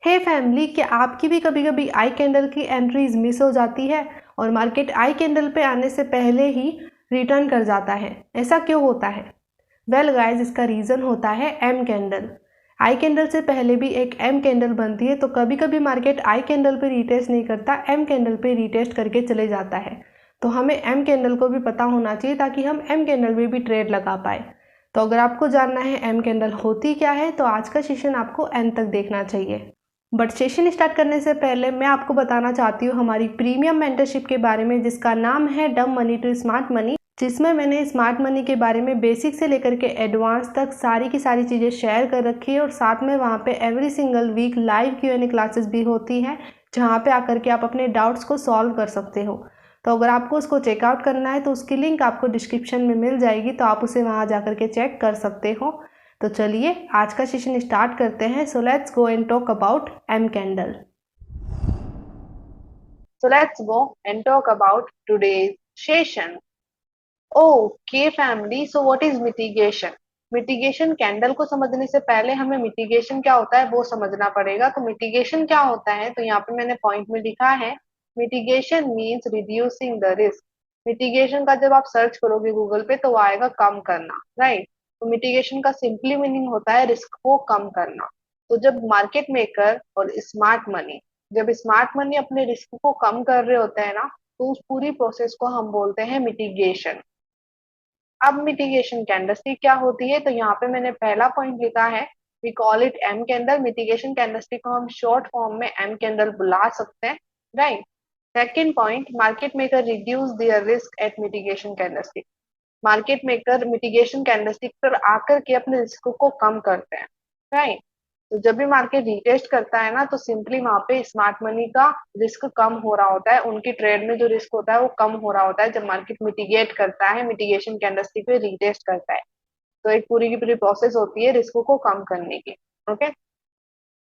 हे family, क्या आपकी भी कभी कभी आई कैंडल की एंट्रीज मिस हो जाती है और मार्केट आई कैंडल पे आने से पहले ही रिटर्न कर जाता है? ऐसा क्यों होता है? वेल गाइस, इसका रीज़न होता है एम कैंडल। आई कैंडल से पहले भी एक एम कैंडल बनती है, तो कभी कभी मार्केट आई कैंडल पे रिटेस्ट नहीं करता, एम कैंडल पे रिटेस्ट करके चले जाता है। तो हमें एम कैंडल को भी पता होना चाहिए ताकि हम एम कैंडल में भी ट्रेड लगा पाए। तो अगर आपको जानना है एम कैंडल होती क्या है, तो आज का सेशन आपको एंड तक देखना चाहिए। बट सेशन स्टार्ट करने से पहले मैं आपको बताना चाहती हूँ हमारी प्रीमियम मेंटरशिप के बारे में, जिसका नाम है डम मनी टू स्मार्ट मनी, जिसमें मैंने स्मार्ट मनी के बारे में बेसिक से लेकर के एडवांस तक सारी की सारी चीज़ें शेयर कर रखी है। और साथ में वहाँ पे every single week live Q&A classes भी होती हैं, जहाँ पे आकर के आप अपने डाउट्स को सॉल्व कर सकते हो। तो अगर आपको उसको चेकआउट करना है तो उसकी लिंक आपको डिस्क्रिप्शन में मिल जाएगी, तो आप उसे वहाँ जा के चेक कर सकते हो। तो चलिए आज का सेशन स्टार्ट करते हैं। So let's go and talk about M candle. So let's go and talk about today's session. Okay, family. So what is mitigation? Mitigation candle को समझने से पहले हमें मिटिगेशन क्या होता है वो समझना पड़ेगा। तो मिटिगेशन क्या होता है, तो यहाँ पे मैंने पॉइंट में लिखा है, mitigation means reducing the risk. Mitigation का जब आप सर्च करोगे गूगल पे तो वो आएगा कम करना, राइट। तो मिटिगेशन का सिंपली मीनिंग होता है रिस्क को कम करना। तो जब मार्केट मेकर और स्मार्ट मनी, जब स्मार्ट मनी अपने रिस्क को कम कर रहे होते हैं ना, तो उस पूरी प्रोसेस को हम बोलते हैं मिटिगेशन। अब मिटिगेशन कैंडलस्टिक क्या होती है, तो यहाँ पे मैंने पहला पॉइंट लिखा है, we call it M candle. Mitigation candlestick को हम शॉर्ट फॉर्म में एम कैंडल बुला सकते हैं, right. Second point, market maker reduce their risk at mitigation candlestick. Market maker mitigation candlestick पर आकर के अपने रिस्क को कम करते हैं, राइट। तो जब भी मार्केट रिटेस्ट करता है ना, तो सिंपली वहां पे स्मार्ट मनी का रिस्क कम हो रहा होता है, उनकी ट्रेड में जो रिस्क होता है वो कम हो रहा होता है जब मार्केट मिटिगेट करता है, मिटिगेशन कैंडलस्टिक पे रिटेस्ट करता है। तो एक पूरी की पूरी प्रोसेस होती है रिस्क को कम करने की। Okay.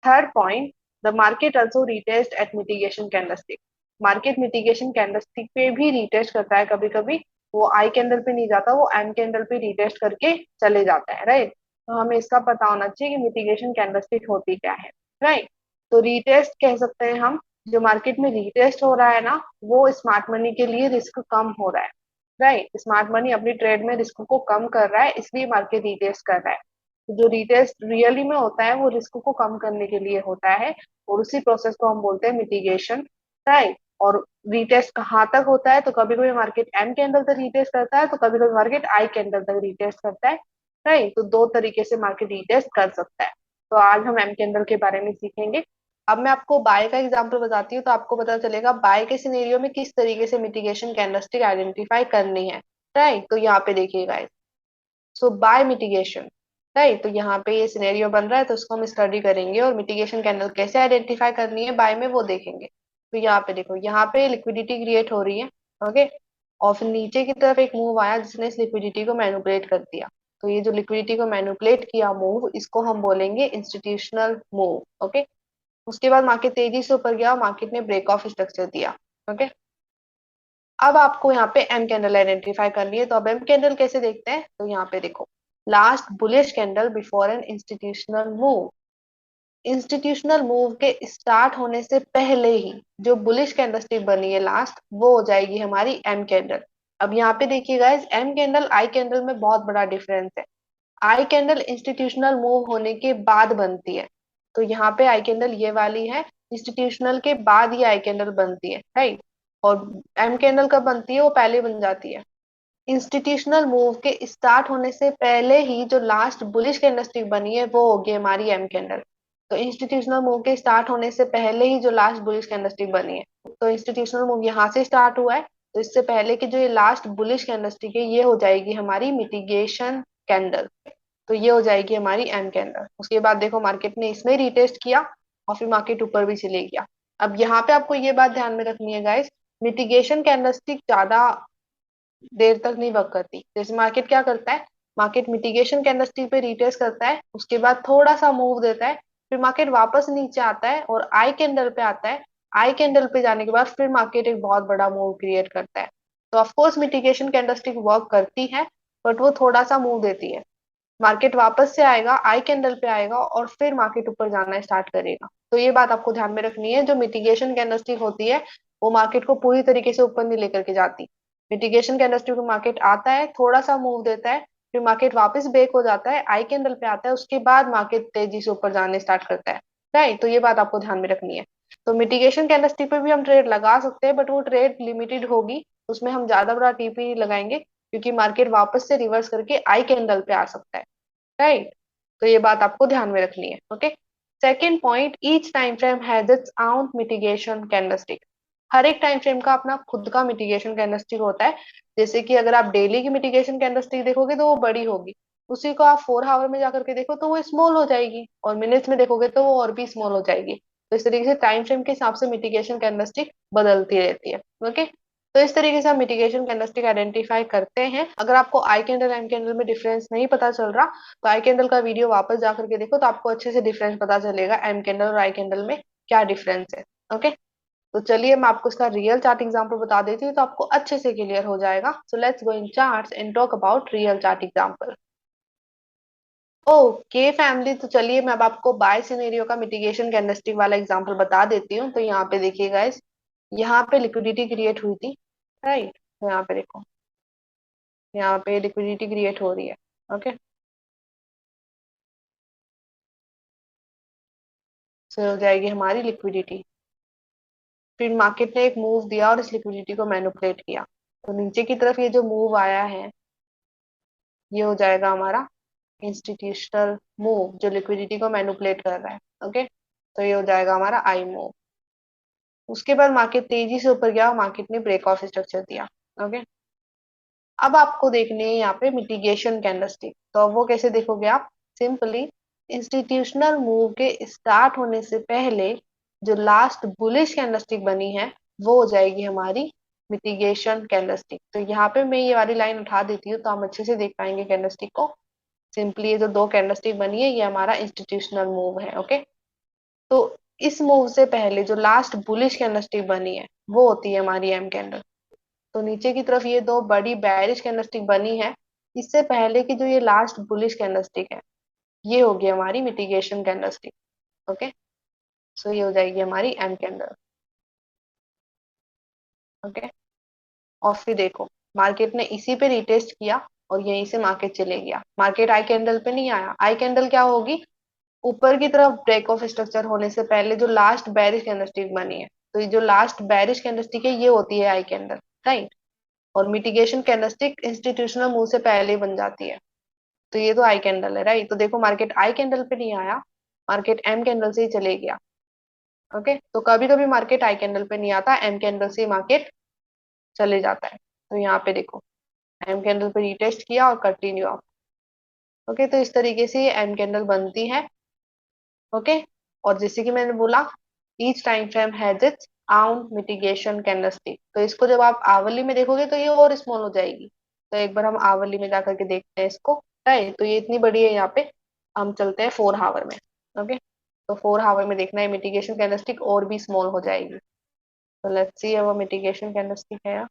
Third point, the market also retest at mitigation candlestick. Market mitigation candlestick पे भी रिटेस्ट करता है कभी कभी। वो आई कैंडल पे नहीं जाता, वो एम कैंडल पे रिटेस्ट करके चले जाता है, राइट। तो हमें इसका पता होना चाहिए कि मिटिगेशन कैंडलस्टिक होती क्या है, राइट। तो रिटेस्ट कह सकते हैं हम, जो मार्केट में रिटेस्ट हो रहा है ना, वो स्मार्ट मनी के लिए रिस्क कम हो रहा है, राइट। स्मार्ट मनी अपनी ट्रेड में रिस्क को कम कर रहा है, इसलिए मार्केट रिटेस्ट कर रहा है। जो रिटेस्ट रियली में होता है वो रिस्क को कम करने के लिए होता है, और उसी प्रोसेस को हम बोलते हैं मिटिगेशन, राइट। और रिटेस्ट कहाँ तक होता है, तो कभी कभी मार्केट एम कैंडल तक रिटेस्ट करता है, तो कभी कभी मार्केट आई कैंडल तक रिटेस्ट करता है, राइट। तो दो तरीके से मार्केट रिटेस्ट कर सकता है। तो आज हम एम कैंडल के बारे में सीखेंगे। अब मैं आपको बाय का एग्जांपल बताती हूँ, तो आपको पता चलेगा बाय के सिनेरियो में किस तरीके से मिटिगेशन कैंडलस्टिक आइडेंटिफाई करनी है, राइट। तो यहाँ पे देखिएगा, सो बाय मिटिगेशन, राइट। तो यहाँ पे ये सिनेरियो बन रहा है, तो उसको हम स्टडी करेंगे और मिटिगेशन कैंडल कैसे आइडेंटिफाई करनी है बाय में वो देखेंगे। तो यहाँ पे देखो, यहाँ पे लिक्विडिटी क्रिएट हो रही है, ओके। और फिर नीचे की तरफ एक मूव आया जिसने इस लिक्विडिटी को मैनिपुलेट कर दिया। तो ये जो लिक्विडिटी को मैनिपुलेट किया मूव, इसको हम बोलेंगे इंस्टीट्यूशनल मूव, ओके। उसके बाद मार्केट तेजी से ऊपर गया, मार्केट ने ब्रेक ऑफ स्ट्रक्चर दिया, ओके। अब आपको यहाँ पे एम कैंडल आइडेंटिफाई करनी है। तो अब एम कैंडल कैसे देखते हैं, तो यहाँ पे देखो, last bullish candle before an institutional move. Institutional move के स्टार्ट होने से पहले ही जो बुलिश कैंडलस्टिक बनी है लास्ट, वो हो जाएगी हमारी एम कैंडल। अब यहाँ पे देखिएगा, इस एम कैंडल आई कैंडल में बहुत बड़ा डिफरेंस है। आई कैंडल इंस्टीट्यूशनल मूव होने के बाद बनती है, तो यहाँ पे आई कैंडल ये वाली है, इंस्टीट्यूशनल के बाद ये आई कैंडल बनती है, राइट। और एम कैंडल कब बनती है, वो पहले बन जाती है। इंस्टीट्यूशनल मूव के स्टार्ट होने से पहले ही जो लास्ट बुलिश कैंडलस्टिक बनी है वो होगी हमारी एम कैंडल। तो इंस्टीट्यूशनल मूव के स्टार्ट होने से पहले ही जो लास्ट बुलिश कैंडलस्टिक बनी है, तो इंस्टीट्यूशनल मूव यहाँ से स्टार्ट हुआ है, तो इससे पहले की जो ये लास्ट बुलिश कैंडलस्टिक है, ये हो जाएगी हमारी मिटिगेशन कैंडल। तो ये हो जाएगी हमारी एम कैंडल। उसके बाद देखो, मार्केट ने इसमें रिटेस्ट किया और फिर मार्केट ऊपर भी चले गया। अब यहाँ पे आपको ये बात ध्यान में रखनी है गाइस, मिटिगेशन कैंडलस्टिक ज्यादा देर तक नहीं वर्क करती। जैसे मार्केट क्या करता है, मार्केट मिटिगेशन कैंडलस्टिक पे रिटेस्ट करता है, उसके बाद थोड़ा सा मूव देता है, फिर मार्केट वापस नीचे आता है और आई कैंडल पे आता है। आई कैंडल पे जाने के बाद फिर मार्केट एक बहुत बड़ा मूव क्रिएट करता है। तो ऑफकोर्स मिटिगेशन कैंडलस्टिक वर्क करती है, बट वो थोड़ा सा मूव देती है। मार्केट वापस से आएगा, आई कैंडल पे आएगा और फिर मार्केट ऊपर जाना स्टार्ट करेगा। तो ये बात आपको ध्यान में रखनी है, जो मिटिगेशन कैंडलस्टिक होती है वो मार्केट को पूरी तरीके से ऊपर नहीं लेकर के जाती। मिटिगेशन कैंडलस्टिक में मार्केट आता है, थोड़ा सा मूव देता है, फिर मार्केट वापस ब्रेक हो जाता है, आई कैंडल पे आता है, उसके बाद मार्केट तेजी से ऊपर जाने स्टार्ट करता है। राइट, तो ये बात आपको ध्यान में रखनी है। तो मिटिगेशन कैंडलस्टिक पे भी हम ट्रेड लगा सकते हैं, बट वो ट्रेड लिमिटेड होगी, उसमें हम ज्यादा बड़ा टीपी लगाएंगे, क्योंकि मार्केट वापस से रिवर्स करके आई कैंडल पे आ सकता है। राइट, तो ये बात आपको ध्यान में रखनी है। Okay, second point, each time frame has its own mitigation candlestick. हर एक टाइम फ्रेम का अपना खुद का मिटिगेशन कैंडलस्टिक होता है। जैसे कि अगर आप डेली की मिटिगेशन कैंडलस्टिक देखोगे तो वो बड़ी होगी, उसी को आप 4 आवर में जाकर के देखो तो वो स्मॉल हो जाएगी, और मिनट्स में देखोगे तो वो और भी स्मॉल हो जाएगी। तो इस तरीके से टाइम फ्रेम के हिसाब से मिटिगेशन कैंडलस्टिक बदलती रहती है। ओके, तो इस तरीके से हम मिटिगेशन कैंडलस्टिक आइडेंटिफाई करते हैं। अगर आपको आई कैंडल एम कैंडल में डिफरेंस नहीं पता चल रहा, तो आई कैंडल का वीडियो वापस जा करके देखो तो आपको अच्छे से डिफरेंस पता चलेगा एम कैंडल और आई कैंडल में क्या डिफरेंस है। ओके, तो चलिए मैं आपको इसका रियल चार्ट एग्जांपल बता देती हूँ तो आपको अच्छे से क्लियर हो जाएगा। सो let's go in charts and talk about real chart example. Okay family, तो चलिए मैं अब आपको बाय सिनेरियो का मिटिगेशन कैंडलस्टिक वाला एग्जांपल बता देती हूँ। तो यहाँ पे देखिए गाइस, यहाँ पे लिक्विडिटी क्रिएट हुई थी। राइट, तो यहाँ पे देखो, यहाँ पे लिक्विडिटी क्रिएट हो रही है। ओके, सो हो जाएगी हमारी लिक्विडिटी। फिर मार्केट ने एक मूव दिया और इस लिक्विडिटी को मैनिपुलेट किया, तो नीचे की तरफ ये जो मूव आया है ये हो जाएगा हमारा इंस्टीट्यूशनल मूव, जो लिक्विडिटी को मैनिपुलेट कर रहा है। ओके, तो ये हो जाएगा हमारा आई मूव। उसके बाद मार्केट तेजी से ऊपर गया, मार्केट ने ब्रेक ऑफ स्ट्रक्चर दिया। ओके, अब आपको देखनी है यहाँ पे मिटिगेशन कैंडलस्टिक। तो अब वो कैसे देखोगे आप, सिंपली इंस्टीट्यूशनल मूव के स्टार्ट होने से पहले जो लास्ट बुलिश कैंडलस्टिक बनी है वो हो जाएगी हमारी मिटिगेशन कैंडलस्टिक। तो यहाँ पे मैं ये वाली लाइन उठा देती हूँ तो हम अच्छे से देख पाएंगे कैंडलस्टिक को। सिंपली ये जो दो कैंडलस्टिक बनी है ये हमारा इंस्टीट्यूशनल मूव है। ओके, तो इस मूव से पहले जो लास्ट बुलिश कैंडलस्टिक बनी है वो होती है हमारी एम कैंडल। तो नीचे की तरफ ये दो बड़ी बेरिश कैंडलस्टिक बनी है, इससे पहले की जो ये लास्ट बुलिश कैंडलस्टिक है ये होगी हमारी मिटिगेशन कैंडलस्टिक। ओके, सो ये हो जाएगी हमारी एम कैंडल। ओके, और फिर देखो मार्केट ने इसी पे रिटेस्ट किया और यहीं से मार्केट चले गया। मार्केट आई कैंडल पे नहीं आया, आई कैंडल क्या होगी, ऊपर की तरफ ब्रेक ऑफ स्ट्रक्चर होने से पहले जो लास्ट बेरिश कैंडलस्टिक बनी है, तो ये जो लास्ट बेरिश कैंडलस्टिक है ये होती है आई कैंडल। राइट, और मिटिगेशन कैंडलस्टिक इंस्टीट्यूशनल मूव से पहले ही बन जाती है। तो ये तो आई कैंडल है। राइट, तो देखो मार्केट आई कैंडल पे नहीं आया, मार्केट एम कैंडल से ही चले गया। ओके, तो कभी कभी मार्केट आई कैंडल पे नहीं आता, एम कैंडल से मार्केट चले जाता है। तो यहाँ पे देखो एम कैंडल पे रिटेस्ट किया और कंटिन्यू आप। ओके, तो इस तरीके से ये एम कैंडल बनती है। ओके, और जैसे कि मैंने बोला each time frame has it's आउन मिटिगेशन कैंडलस्टिक। तो इसको जब आप आवरली में देखोगे तो ये और स्मॉल हो जाएगी। तो एक बार हम आवरली में जाकर के देखते हैं इसको। राइट, तो ये इतनी बड़ी है, यहाँ पे हम चलते हैं 4 आवर में। ओके, तो 4 आवर में देखना है मिटिगेशन कैंडलस्टिक और भी स्मॉल हो जाएगी। तो लेट्स सी अब मिटिगेशन कैंडलस्टिक है यहाँ।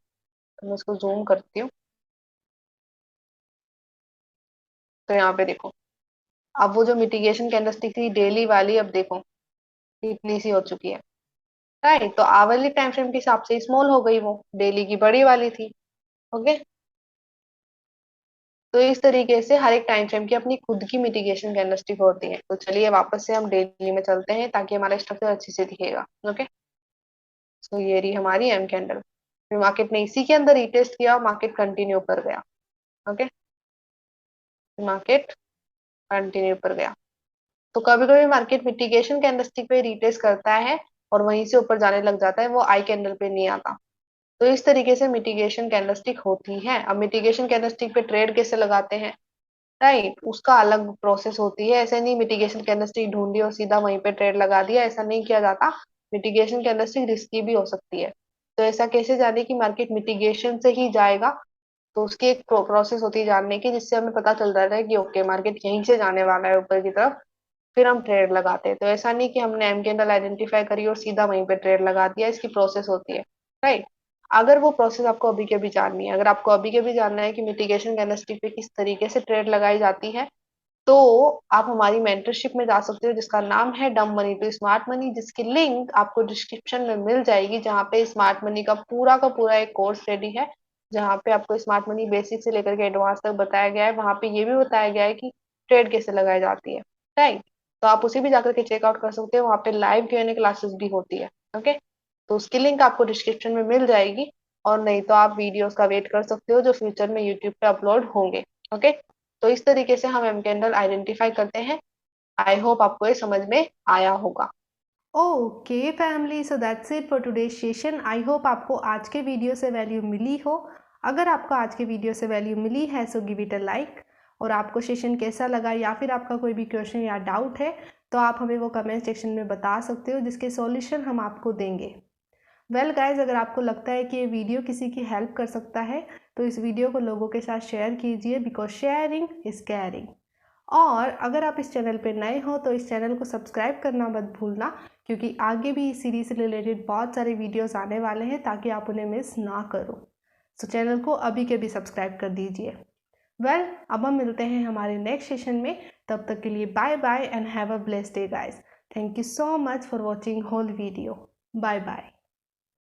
तो मैं इसको जूम करती हूँ। तो यहाँ पे देखो, अब वो जो मिटिगेशन कैंडलस्टिक थी डेली वाली, अब देखो इतनी सी हो चुकी है। राइट, तो आवरली टाइम फ्रेम के हिसाब से स्मॉल हो गई, वो डेली की बड़ी वाली थी। ओके, तो इस तरीके से हर एक टाइम फ्रेम की अपनी खुद की मिटिगेशन कैंडलस्टिक होती है। तो चलिए वापस से हम डेली में चलते हैं ताकि हमारा स्ट्रक्चर अच्छे से दिखेगा। ओके, तो ये रही हमारी एम कैंडल। फिर मार्केट ने इसी के अंदर रिटेस्ट किया, मार्केट कंटिन्यू पर गया। ओके, मार्केट कंटिन्यू पर गया। तो कभी कभी मार्केट मिटिगेशन कैंडलस्टिक पे रिटेस्ट करता है और वहीं से ऊपर जाने लग जाता है, वो आई कैंडल पे नहीं आता। तो इस तरीके से मिटिगेशन कैंडलस्टिक होती है। अब मिटिगेशन कैंडलस्टिक पे ट्रेड कैसे लगाते हैं, राइट, उसका अलग प्रोसेस होती है। ऐसे नहीं मिटिगेशन कैंडलस्टिक ढूंढी और सीधा वहीं पे ट्रेड लगा दिया, ऐसा नहीं किया जाता। मिटिगेशन कैंडलस्टिक रिस्की भी हो सकती है। तो ऐसा कैसे जाने कि मार्केट मिटिगेशन से ही जाएगा, तो उसकी एक प्रोसेस होती है जानने की, जिससे हमें पता चल जाता है कि ओके मार्केट यहीं से जाने वाला है ऊपर की तरफ, फिर हम ट्रेड लगाते हैं। तो ऐसा नहीं कि हमने एम कैंडल आइडेंटिफाई करी और सीधा वहीं पे ट्रेड लगा दिया, इसकी प्रोसेस होती है। राइट, अगर वो प्रोसेस आपको अभी के अभी जाननी है, अगर आपको अभी के अभी जानना है कि मिटिगेशन कैंडलस्टिक पे किस तरीके से ट्रेड लगाई जाती है, तो आप हमारी मेंटरशिप में जा सकते हो जिसका नाम है डम मनी टू स्मार्ट मनी, जिसकी लिंक आपको डिस्क्रिप्शन में मिल जाएगी, जहाँ पे स्मार्ट मनी का पूरा एक कोर्स रेडी है, जहाँ पे आपको स्मार्ट मनी बेसिक से लेकर के एडवांस तक बताया गया है। वहां पे ये भी बताया गया है कि ट्रेड कैसे लगाई जाती है, राइट। तो आप उसे भी जाकर के चेकआउट कर सकते हो, वहाँ पे लाइव Q&A क्लासेस भी होती है। ओके, तो उसकी लिंक आपको डिस्क्रिप्शन में मिल जाएगी, और नहीं तो आप वीडियोस का वेट कर सकते हो जो फ्यूचर में यूट्यूब पे अपलोड होंगे। ओके, तो इस तरीके से हम एम कैंडल आइडेंटिफाई करते हैं। आई होप आपको ये समझ में आया होगा। Okay family, so that's it for today's session. I hope आपको आज के वीडियो से वैल्यू मिली हो। अगर आपको आज के वीडियो से वैल्यू मिली है so give it a like. और आपको सेशन कैसा लगा या फिर आपका कोई भी क्वेश्चन या डाउट है तो आप हमें वो कमेंट सेक्शन में बता सकते हो, जिसके सॉल्यूशन हम आपको देंगे। वेल गाइज, अगर आपको लगता है कि ये वीडियो किसी की हेल्प कर सकता है तो इस वीडियो को लोगों के साथ शेयर कीजिए, बिकॉज शेयरिंग इज़ केयरिंग। और अगर आप इस चैनल पे नए हो तो इस चैनल को सब्सक्राइब करना मत भूलना, क्योंकि आगे भी इस सीरीज से रिलेटेड बहुत सारे वीडियोस आने वाले हैं ताकि आप उन्हें मिस ना करो। सो चैनल को अभी के भी सब्सक्राइब कर दीजिए। वेल, अब हम मिलते हैं हमारे नेक्स्ट सेशन में। तब तक के लिए bye bye and have a blessed day guys. Thank you so much for watching whole video. Bye bye.